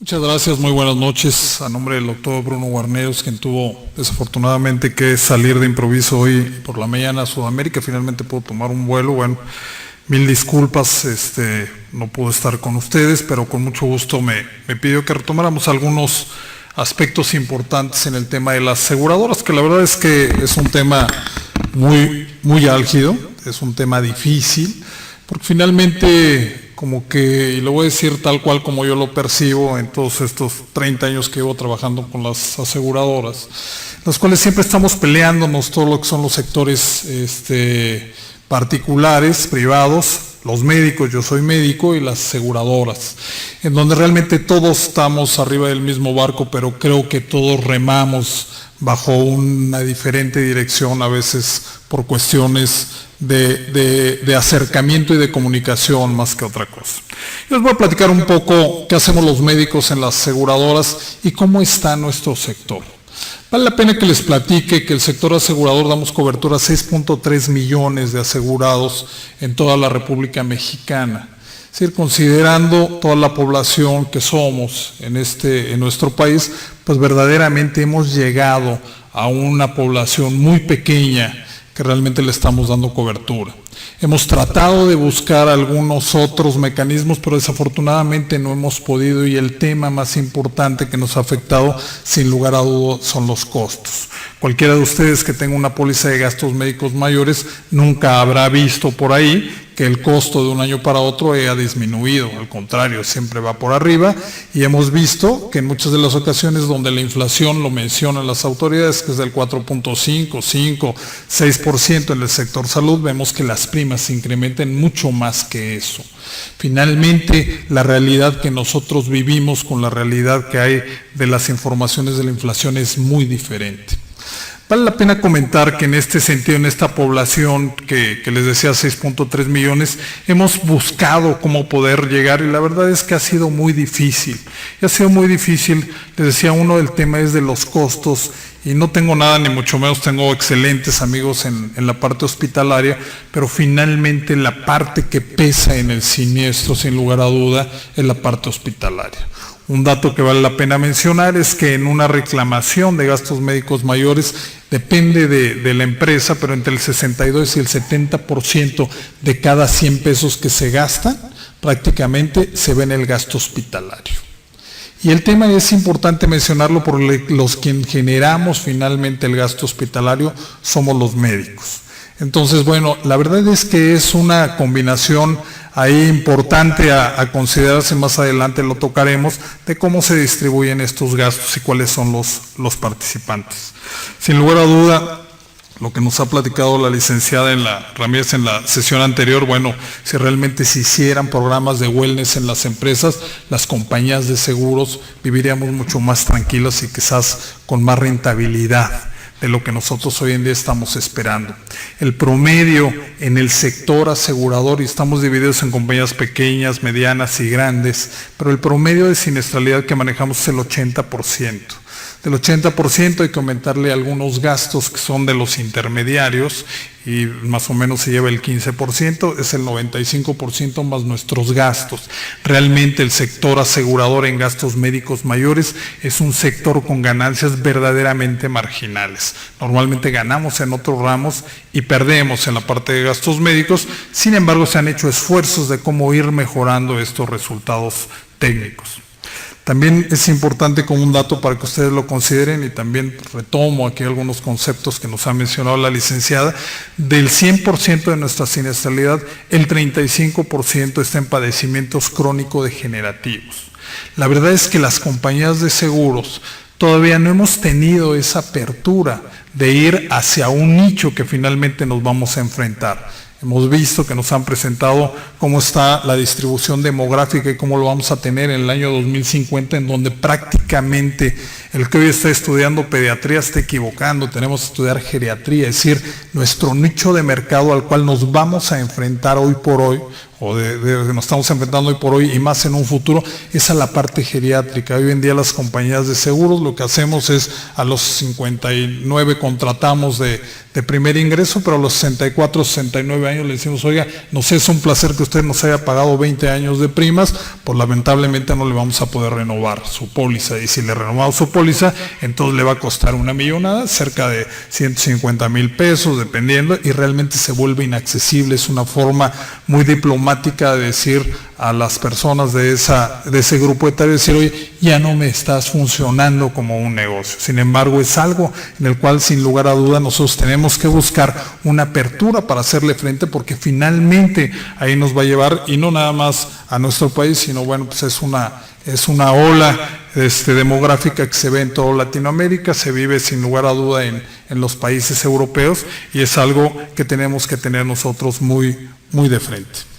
Muchas gracias, muy buenas noches. A nombre del doctor Bruno Guarneros, quien tuvo desafortunadamente que salir de improviso hoy por la mañana a Sudamérica, finalmente pudo tomar un vuelo. Bueno, mil disculpas, no pude estar con ustedes, pero con mucho gusto me pidió que retomáramos algunos aspectos importantes en el tema de las aseguradoras, que la verdad es que es un tema muy álgido, es un tema difícil, porque finalmente, como que, y lo voy a decir tal cual como yo lo percibo en todos estos 30 años que llevo trabajando con las aseguradoras, las cuales siempre estamos peleándonos todo lo que son los sectores particulares, privados, los médicos, yo soy médico, y las aseguradoras, en donde realmente todos estamos arriba del mismo barco, pero creo que todos remamos bajo una diferente dirección, a veces por cuestiones de acercamiento y de comunicación más que otra cosa. Yo les voy a platicar un poco qué hacemos los médicos en las aseguradoras y cómo está nuestro sector. Vale la pena que les platique que el sector asegurador damos cobertura a 6.3 millones de asegurados en toda la República Mexicana. Es decir, considerando toda la población que somos en nuestro país, pues verdaderamente hemos llegado a una población muy pequeña que realmente le estamos dando cobertura. Hemos tratado de buscar algunos otros mecanismos, pero desafortunadamente no hemos podido, y el tema más importante que nos ha afectado, sin lugar a dudas, son los costos. Cualquiera de ustedes que tenga una póliza de gastos médicos mayores nunca habrá visto por ahí que el costo de un año para otro haya disminuido, al contrario, siempre va por arriba, y hemos visto que en muchas de las ocasiones donde la inflación, lo mencionan las autoridades, que es del 4.5, 5, 6% en el sector salud, vemos que las primas se incrementan mucho más que eso. Finalmente, la realidad que nosotros vivimos con la realidad que hay de las informaciones de la inflación es muy diferente. Vale la pena comentar que en este sentido, en esta población que les decía 6.3 millones, hemos buscado cómo poder llegar, y la verdad es que ha sido muy difícil. Y ha sido muy difícil, les decía, uno del tema es de los costos, y no tengo nada, ni mucho menos, tengo excelentes amigos en la parte hospitalaria, pero finalmente la parte que pesa en el siniestro, sin lugar a duda, es la parte hospitalaria. Un dato que vale la pena mencionar es que en una reclamación de gastos médicos mayores depende de la empresa, pero entre el 62 y el 70% de cada 100 pesos que se gastan, prácticamente se ve en el gasto hospitalario. Y el tema es importante mencionarlo porque los quien generamos finalmente el gasto hospitalario somos los médicos. Entonces, bueno, la verdad es que es una combinación ahí importante a considerarse, más adelante lo tocaremos, de cómo se distribuyen estos gastos y cuáles son los participantes. Sin lugar a duda, lo que nos ha platicado la licenciada Ramírez en la sesión anterior, bueno, si realmente se hicieran programas de wellness en las empresas, las compañías de seguros viviríamos mucho más tranquilas y quizás con más rentabilidad de lo que nosotros hoy en día estamos esperando. El promedio en el sector asegurador, y estamos divididos en compañías pequeñas, medianas y grandes, pero el promedio de siniestralidad que manejamos es el 80%. Del 80% hay que aumentarle algunos gastos que son de los intermediarios, y más o menos se lleva el 15%, es el 95% más nuestros gastos. Realmente el sector asegurador en gastos médicos mayores es un sector con ganancias verdaderamente marginales. Normalmente ganamos en otros ramos y perdemos en la parte de gastos médicos, sin embargo se han hecho esfuerzos de cómo ir mejorando estos resultados técnicos. También es importante como un dato para que ustedes lo consideren, y también retomo aquí algunos conceptos que nos ha mencionado la licenciada. Del 100% de nuestra siniestralidad, el 35% está en padecimientos crónico-degenerativos. La verdad es que las compañías de seguros todavía no hemos tenido esa apertura de ir hacia un nicho que finalmente nos vamos a enfrentar. Hemos visto que nos han presentado cómo está la distribución demográfica y cómo lo vamos a tener en el año 2050, en donde prácticamente el que hoy está estudiando pediatría está equivocando, tenemos que estudiar geriatría, es decir, nuestro nicho de mercado al cual nos vamos a enfrentar hoy por hoy, o nos estamos enfrentando hoy por hoy y más en un futuro, es a la parte geriátrica. Hoy en día las compañías de seguros lo que hacemos es a los 59 contratamos de de primer ingreso, pero a los 64, 69 años le decimos, oiga, nos es un placer que usted nos haya pagado 20 años de primas, pues lamentablemente no le vamos a poder renovar su póliza, y si le renovamos su póliza, entonces le va a costar una millonada, cerca de 150,000 pesos, dependiendo, y realmente se vuelve inaccesible. Es una forma muy diplomática de decir a las personas de ese grupo etario, decir, oye, ya no me estás funcionando como un negocio. Sin embargo, es algo en el cual, sin lugar a duda, nosotros tenemos que buscar una apertura para hacerle frente, porque finalmente ahí nos va a llevar, y no nada más a nuestro país, sino bueno, pues es una ola demográfica que se ve en toda Latinoamérica, se vive sin lugar a duda en los países europeos, y es algo que tenemos que tener nosotros muy, muy de frente.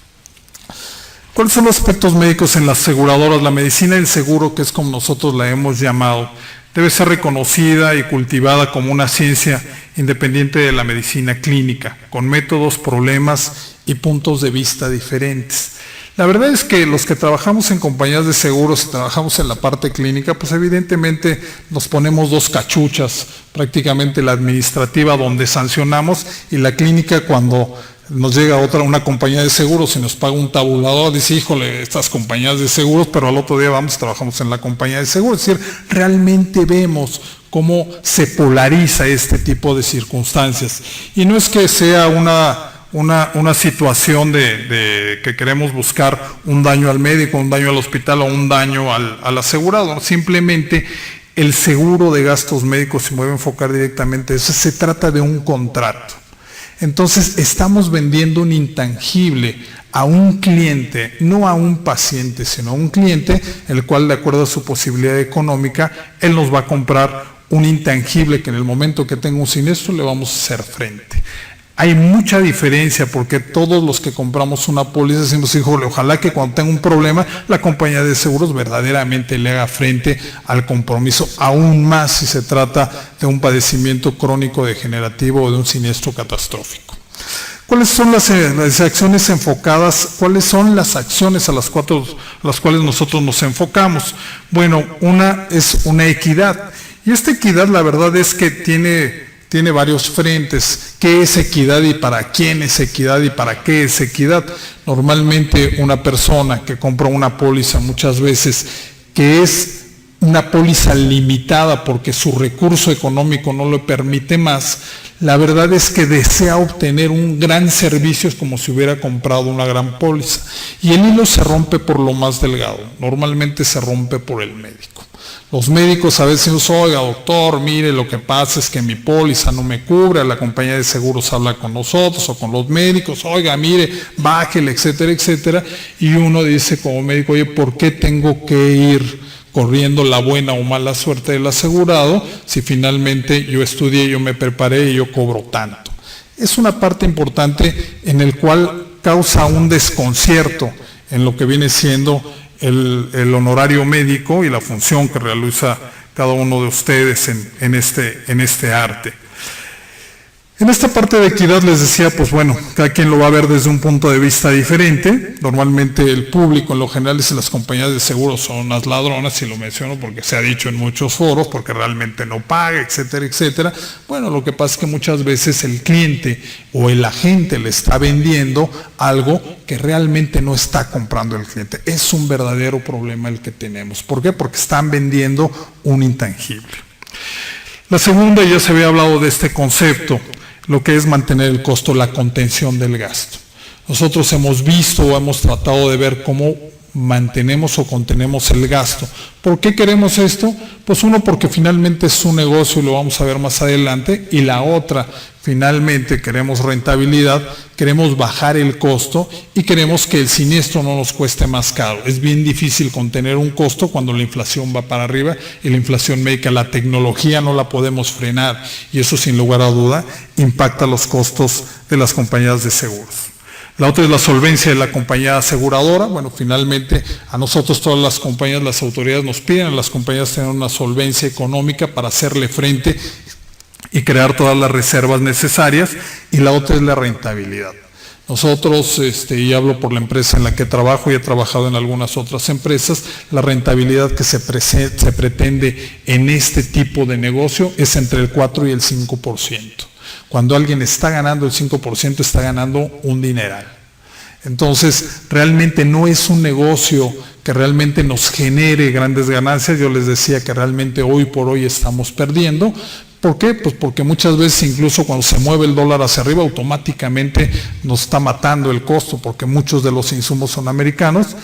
¿Cuáles son los aspectos médicos en las aseguradoras? La medicina del seguro, que es como nosotros la hemos llamado, debe ser reconocida y cultivada como una ciencia independiente de la medicina clínica, con métodos, problemas y puntos de vista diferentes. La verdad es que los que trabajamos en compañías de seguros y trabajamos en la parte clínica, pues evidentemente nos ponemos dos cachuchas, prácticamente la administrativa donde sancionamos, y la clínica cuando nos llega una compañía de seguros y nos paga un tabulador, dice, híjole, estas compañías de seguros, pero al otro día trabajamos en la compañía de seguros. Es decir, realmente vemos cómo se polariza este tipo de circunstancias. Y no es que sea una situación de que queremos buscar un daño al médico, un daño al hospital o un daño al asegurado. Simplemente el seguro de gastos médicos, si me voy a enfocar directamente, eso se trata de un contrato. Entonces estamos vendiendo un intangible a un cliente, no a un paciente, sino a un cliente, el cual, de acuerdo a su posibilidad económica, él nos va a comprar un intangible que en el momento que tenga un siniestro le vamos a hacer frente. Hay mucha diferencia, porque todos los que compramos una póliza decimos, híjole, ojalá que cuando tenga un problema la compañía de seguros verdaderamente le haga frente al compromiso, aún más si se trata de un padecimiento crónico degenerativo o de un siniestro catastrófico. ¿Cuáles son las acciones enfocadas? ¿Cuáles son las acciones a las cuales nosotros nos enfocamos? Bueno, una es una equidad, y esta equidad la verdad es que tiene varios frentes. ¿Qué es equidad y para quién es equidad y para qué es equidad? Normalmente una persona que compra una póliza, muchas veces, que es una póliza limitada porque su recurso económico no le permite más, la verdad es que desea obtener un gran servicio, es como si hubiera comprado una gran póliza. Y el hilo se rompe por lo más delgado, normalmente se rompe por el médico. Los médicos a veces dicen, oiga doctor, mire, lo que pasa es que mi póliza no me cubre, la compañía de seguros habla con nosotros o con los médicos, oiga, mire, bájele, etcétera, etcétera, y uno dice como médico, oye, ¿por qué tengo que ir corriendo la buena o mala suerte del asegurado si finalmente yo estudié, yo me preparé y yo cobro tanto? Es una parte importante en el cual causa un desconcierto en lo que viene siendo el honorario médico y la función que realiza cada uno de ustedes en este arte. En esta parte de equidad les decía, pues bueno, cada quien lo va a ver desde un punto de vista diferente. Normalmente el público, en lo general, dice las compañías de seguros son unas ladronas, y lo menciono porque se ha dicho en muchos foros, porque realmente no paga, etcétera, etcétera. Bueno, lo que pasa es que muchas veces el cliente o el agente le está vendiendo algo que realmente no está comprando el cliente. Es un verdadero problema el que tenemos. ¿Por qué? Porque están vendiendo un intangible. La segunda, ya se había hablado de este concepto, lo que es mantener el costo, la contención del gasto. Nosotros hemos visto o hemos tratado de ver cómo mantenemos o contenemos el gasto. ¿Por qué queremos esto? Pues uno, porque finalmente es un negocio y lo vamos a ver más adelante, y la otra, finalmente queremos rentabilidad, queremos bajar el costo y queremos que el siniestro no nos cueste más caro. Es bien difícil contener un costo cuando la inflación va para arriba, y la inflación médica, la tecnología no la podemos frenar, y eso sin lugar a duda impacta los costos de las compañías de seguros. La otra es la solvencia de la compañía aseguradora. Bueno, finalmente a nosotros todas las compañías, las autoridades nos piden a las compañías tener una solvencia económica para hacerle frente y crear todas las reservas necesarias. Y la otra es la rentabilidad. Nosotros, y hablo por la empresa en la que trabajo y he trabajado en algunas otras empresas, la rentabilidad que se pretende en este tipo de negocio es entre el 4 y el 5%. Cuando alguien está ganando el 5%, está ganando un dineral. Entonces, realmente no es un negocio que realmente nos genere grandes ganancias. Yo les decía que realmente hoy por hoy estamos perdiendo. ¿Por qué? Pues porque muchas veces incluso cuando se mueve el dólar hacia arriba, automáticamente nos está matando el costo, porque muchos de los insumos son americanos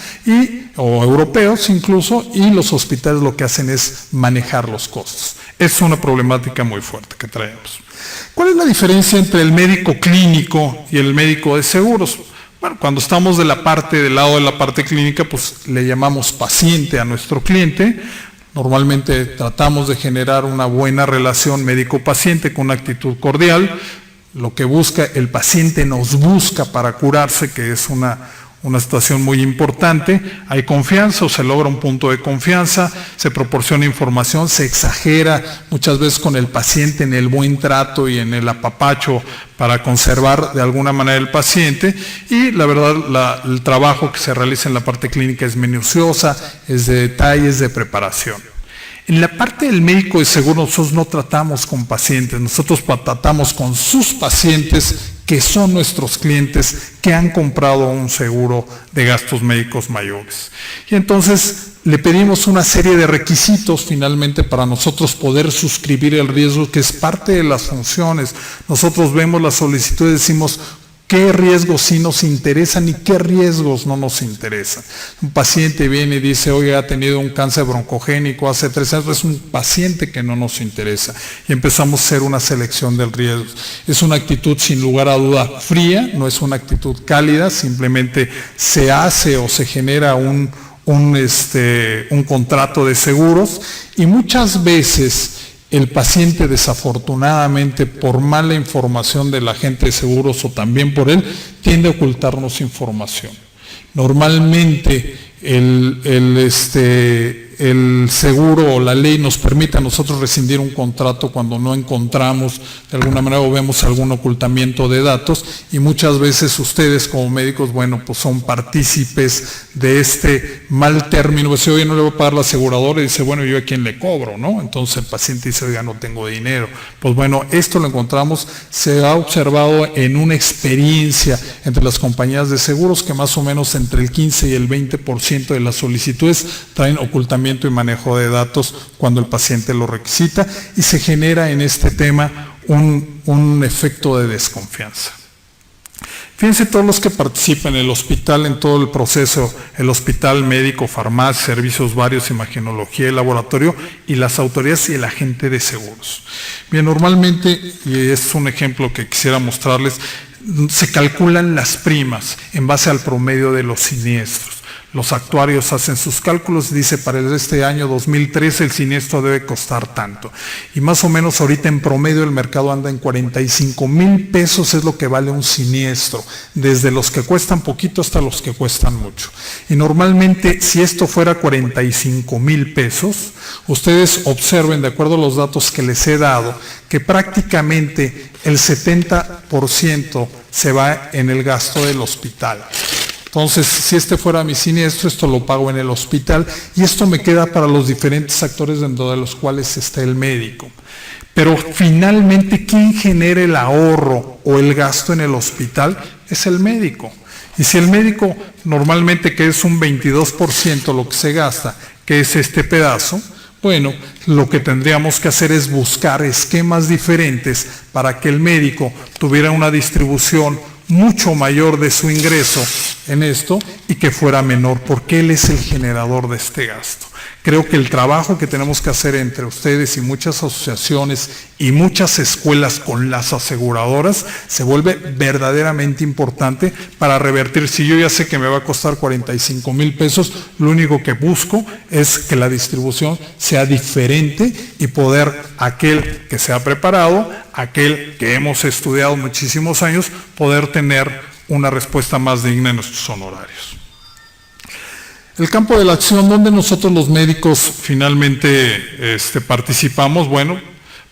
o europeos incluso, y los hospitales lo que hacen es manejar los costos. Es una problemática muy fuerte que traemos. ¿Cuál es la diferencia entre el médico clínico y el médico de seguros? Bueno, cuando estamos del lado de la parte clínica, pues le llamamos paciente a nuestro cliente. Normalmente tratamos de generar una buena relación médico-paciente con una actitud cordial. Lo que busca, el paciente nos busca para curarse, que es una situación muy importante. Hay confianza o se logra un punto de confianza, se proporciona información, se exagera muchas veces con el paciente en el buen trato y en el apapacho para conservar de alguna manera el paciente, y la verdad el trabajo que se realiza en la parte clínica es minuciosa, es de detalles, de preparación. En la parte del médico de seguro nosotros no tratamos con pacientes, nosotros tratamos con sus pacientes que son nuestros clientes que han comprado un seguro de gastos médicos mayores. Y entonces le pedimos una serie de requisitos finalmente para nosotros poder suscribir el riesgo, que es parte de las funciones. Nosotros vemos la solicitud y decimos qué riesgos sí nos interesan y qué riesgos no nos interesan. Un paciente viene y dice, oye, ha tenido un cáncer broncogénico hace 3 años, es un paciente que no nos interesa. Y empezamos a hacer una selección del riesgo. Es una actitud sin lugar a duda fría, no es una actitud cálida, simplemente se hace o se genera un contrato de seguros, y muchas veces el paciente, desafortunadamente, por mala información del agente de seguros o también por él, tiende a ocultarnos información. Normalmente el seguro o la ley nos permite a nosotros rescindir un contrato cuando no encontramos de alguna manera o vemos algún ocultamiento de datos, y muchas veces ustedes como médicos, bueno, pues son partícipes de este mal término. Pues, oye, no le voy a pagar la aseguradora, y dice, bueno, ¿yo a quién le cobro? ¿No? Entonces el paciente dice, oiga, no tengo dinero. Pues bueno, esto lo encontramos, se ha observado en una experiencia entre las compañías de seguros que más o menos entre el 15 y el 20% de las solicitudes traen ocultamiento y manejo de datos cuando el paciente lo requisita, y se genera en este tema un efecto de desconfianza. Fíjense todos los que participan en el hospital, en todo el proceso, el hospital, médico, farmacia, servicios varios, imagenología, el laboratorio y las autoridades y el agente de seguros. Bien, normalmente, y es un ejemplo que quisiera mostrarles, se calculan las primas en base al promedio de los siniestros. Los actuarios hacen sus cálculos y dice, para este año 2013 el siniestro debe costar tanto. Y más o menos ahorita en promedio el mercado anda en 45,000 pesos, es lo que vale un siniestro, desde los que cuestan poquito hasta los que cuestan mucho. Y normalmente, si esto fuera 45,000 pesos, ustedes observen, de acuerdo a los datos que les he dado, que prácticamente el 70% se va en el gasto del hospital. Entonces, si este fuera mi siniestro, esto lo pago en el hospital, y esto me queda para los diferentes actores dentro de los cuales está el médico. Pero finalmente, ¿quién genera el ahorro o el gasto en el hospital? Es el médico. Y si el médico normalmente, que es un 22% lo que se gasta, que es este pedazo, bueno, lo que tendríamos que hacer es buscar esquemas diferentes para que el médico tuviera una distribución mucho mayor de su ingreso en esto y que fuera menor, porque él es el generador de este gasto. Creo que el trabajo que tenemos que hacer entre ustedes y muchas asociaciones y muchas escuelas con las aseguradoras se vuelve verdaderamente importante para revertir. Si yo ya sé que me va a costar 45,000 pesos, lo único que busco es que la distribución sea diferente y poder, aquel que se ha preparado, aquel que hemos estudiado muchísimos años, poder tener una respuesta más digna en nuestros honorarios. El campo de la acción, donde nosotros los médicos finalmente participamos, bueno,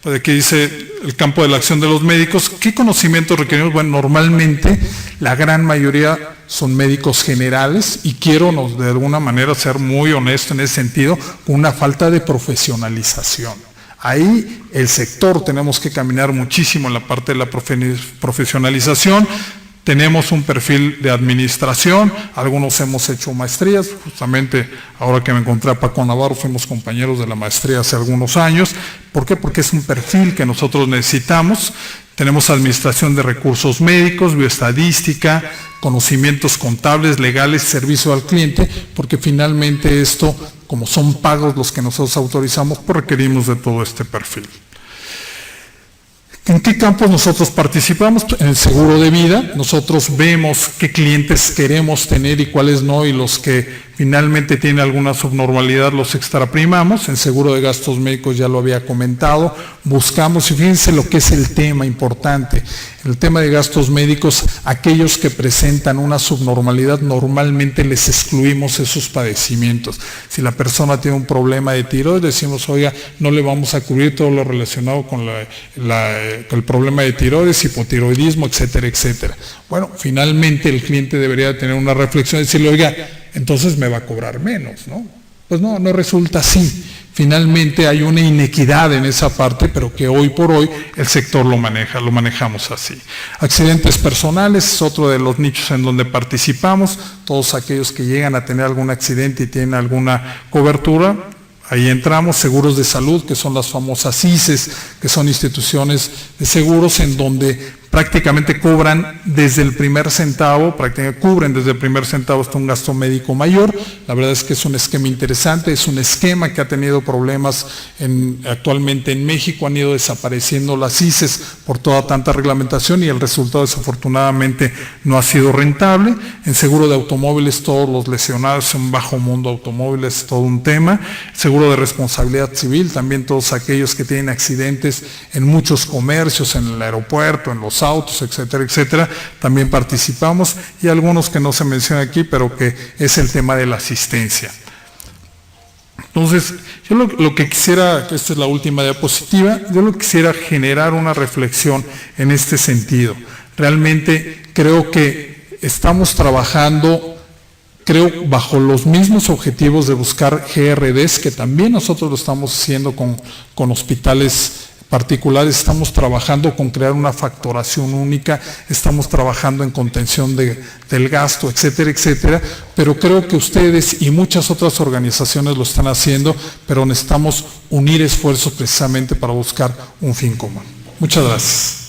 pues aquí dice el campo de la acción de los médicos. ¿Qué conocimientos requerimos? Bueno, normalmente la gran mayoría son médicos generales, y quiero de alguna manera ser muy honesto en ese sentido, con una falta de profesionalización. Ahí el sector tenemos que caminar muchísimo en la parte de la profesionalización. Tenemos un perfil de administración, algunos hemos hecho maestrías, justamente ahora que me encontré a Paco Navarro, fuimos compañeros de la maestría hace algunos años. ¿Por qué? Porque es un perfil que nosotros necesitamos. Tenemos administración de recursos médicos, bioestadística, conocimientos contables, legales, servicio al cliente, porque finalmente esto, como son pagos los que nosotros autorizamos, pues requerimos de todo este perfil. ¿En qué campos nosotros participamos? En el seguro de vida. Nosotros vemos qué clientes queremos tener y cuáles no, y los que finalmente tienen alguna subnormalidad los extraprimamos. En seguro de gastos médicos ya lo había comentado. Buscamos, y fíjense lo que es el tema importante. El tema de gastos médicos, aquellos que presentan una subnormalidad, normalmente les excluimos esos padecimientos. Si la persona tiene un problema de tiroides, decimos, oiga, no le vamos a cubrir todo lo relacionado con el problema de tiroides, hipotiroidismo, etcétera, etcétera. Bueno, finalmente el cliente debería tener una reflexión y decirle, oiga, entonces me va a cobrar menos, ¿no? Pues no, no resulta así. Finalmente hay una inequidad en esa parte, pero que hoy por hoy el sector lo manejamos así. Accidentes personales es otro de los nichos en donde participamos. Todos aquellos que llegan a tener algún accidente y tienen alguna cobertura, ahí entramos. Seguros de salud, que son las famosas ICES, que son instituciones de seguros en donde prácticamente cubren desde el primer centavo hasta un gasto médico mayor. La verdad es que es un esquema interesante, es un esquema que ha tenido problemas actualmente en México. Han ido desapareciendo las ICES por toda tanta reglamentación y el resultado desafortunadamente no ha sido rentable. En seguro de automóviles, todos los lesionados, un bajo mundo automóviles, todo un tema. Seguro de responsabilidad civil, también todos aquellos que tienen accidentes en muchos comercios, en el aeropuerto, en los autos, etcétera, etcétera, también participamos, y algunos que no se mencionan aquí, pero que es el tema de la asistencia. Entonces, yo lo que quisiera, esta es la última diapositiva, yo lo que quisiera generar una reflexión en este sentido. Realmente creo que estamos trabajando bajo los mismos objetivos de buscar GRDs, que también nosotros lo estamos haciendo con hospitales particulares. Estamos trabajando con crear una facturación única, estamos trabajando en contención del gasto, etcétera, etcétera, pero creo que ustedes y muchas otras organizaciones lo están haciendo, pero necesitamos unir esfuerzos precisamente para buscar un fin común. Muchas gracias.